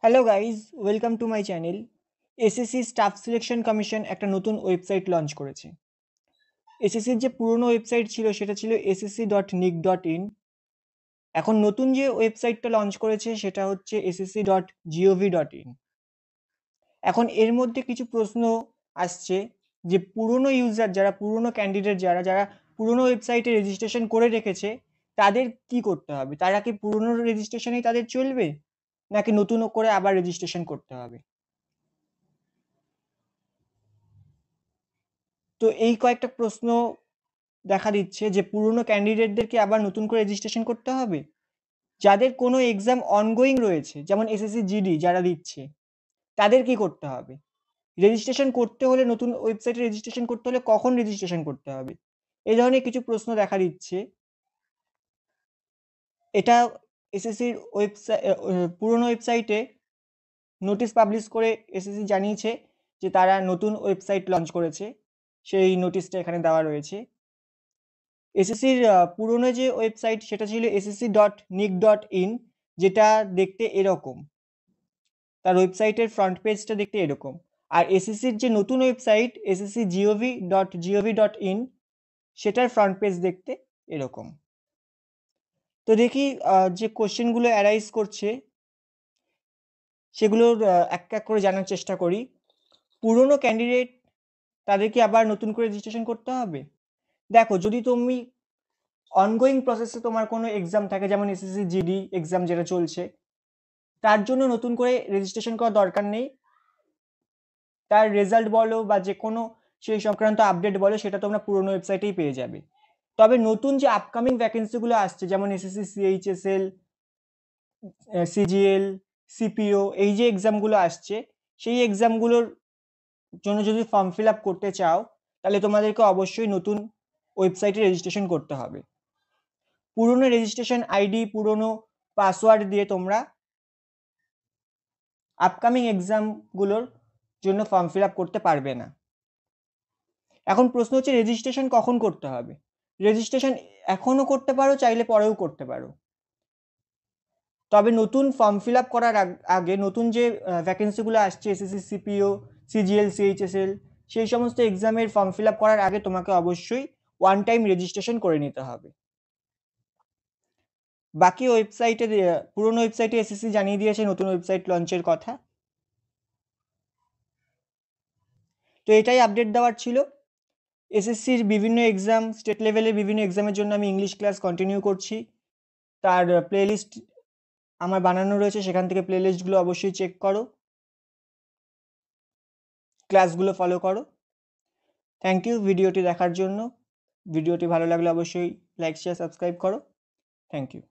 Hello guys, welcome to my channel. SSC staff selection commission একটা নতুন website launch করেছে। এসএসসির যে পুরনো ওয়েবসাইট ছিল সেটা ছিল ssc.nic.in। এখন নতুন যে ওয়েবসাইটটা লঞ্চ করেছে সেটা হচ্ছে ssc.gov.in। এখন এর মধ্যে কিছু প্রশ্ন আসছে যে পুরনো ইউজার যারা, পুরনো ক্যান্ডিডেট যারা যারা পুরনো ওয়েবসাইটে রেজিস্ট্রেশন করে রেখেছে তাদের কি করতে হবে? তারা কি পুরনো রেজিস্ট্রেশনেই তাদের চলবে, নাকি নতুন করে আবার রেজিস্ট্রেশন করতে হবে? তো এই কয়েকটা প্রশ্ন দেখা দিচ্ছে যে পুরনো ক্যান্ডিডেটদেরকে আবার নতুন করে রেজিস্ট্রেশন করতে হবে। যাদের কোনো এক্সাম অনগোয়িং রয়েছে, যেমন এসএসসি জিডি যারা দিচ্ছে, তাদের কি করতে হবে? রেজিস্ট্রেশন করতে হলে, নতুন ওয়েবসাইটে রেজিস্ট্রেশন করতে হলে কখন রেজিস্ট্রেশন করতে হবে? এই ধরনের কিছু প্রশ্ন দেখা দিচ্ছে। এটা এসএসসির পুরনো ওয়েবসাইটে নোটিশ পাবলিশ করে এসএসসি জানিয়েছে যে তারা নতুন ওয়েবসাইট লঞ্চ করেছে। সেই নোটিশটা এখানে দেওয়া রয়েছে। এসএসসির পুরনো যে ওয়েবসাইট সেটা ছিল ssc.nic.in, যেটা দেখতে এরকম। তার ওয়েবসাইটের ফ্রন্ট পেজটা দেখতে এরকম। আর এসএসসির যে নতুন ওয়েবসাইট ssc.gov.in, সেটার ফ্রন্ট পেজ দেখতে এরকম। তো দেখি যে কোশ্চেনগুলো অ্যারাইজ করছে সেগুলোর এক এক করে জানার চেষ্টা করি। পুরনো ক্যান্ডিডেট তাদেরকে আবার নতুন করে রেজিস্ট্রেশন করতে হবে? দেখো, যদি তুমি অনগোয়িং প্রসেসে তোমার কোনো এক্সাম থাকে, যেমন এসএসসি জিডি এক্সাম যেটা চলছে, তার জন্য নতুন করে রেজিস্ট্রেশন করার দরকার নেই। তার রেজাল্ট বলো বা যে কোনো সেই সংক্রান্ত আপডেট বলো, সেটা তোমরা পুরনো ওয়েবসাইটেই পেয়ে যাবে। তবে নতুন যে আপকামিং ভ্যাকেন্সিগুলো আসছে, যেমন এসএসসি সিএইচএসএল, সিজিএল, সিপিও, এই যে এক্সামগুলো আসছে, সেই এক্সামগুলোর জন্য যদি ফর্ম ফিল আপ করতে চাও, তাহলে তোমাদেরকে অবশ্যই নতুন ওয়েবসাইটে রেজিস্ট্রেশন করতে হবে। পুরনো রেজিস্ট্রেশন আইডি, পুরনো পাসওয়ার্ড দিয়ে তোমরা আপকামিং এক্সামগুলোর জন্য ফর্ম ফিল আপ করতে পারবে না। এখন প্রশ্ন হচ্ছে রেজিস্ট্রেশন কখন করতে হবে? রেজিস্ট্রেশন এখনও করতে পারো, চাইলে পরেও করতে পারো। তবে নতুন ফর্ম ফিল আপ করার আগে, নতুন যে ভ্যাকেন্সিগুলো আসছে এসএসসি সিপিও, সিজিএল, সিএইচএসএল, সেই সমস্ত এক্সামের ফর্ম ফিল আপ করার আগে তোমাকে অবশ্যই ওয়ান টাইম রেজিস্ট্রেশন করে নিতে হবে। বাকি ওয়েবসাইটে, পুরনো ওয়েবসাইটে এসএসসি জানিয়ে দিয়েছে নতুন ওয়েবসাইট লঞ্চের কথা। তো এটাই আপডেট দেওয়ার ছিল। এসএসসির বিভিন্ন এক্সাম, স্টেট লেভেলের বিভিন্ন এক্সামের জন্য আমি ইংলিশ ক্লাস কন্টিনিউ করছি। তার প্লেলিস্ট আমার বানানো রয়েছে, সেখান থেকে প্লেলিস্টগুলো অবশ্যই চেক করো, ক্লাসগুলো ফলো করো। থ্যাংক ইউ ভিডিওটি দেখার জন্য। ভিডিওটি ভালো লাগলে অবশ্যই লাইক, শেয়ার, সাবস্ক্রাইব করো। Thank you.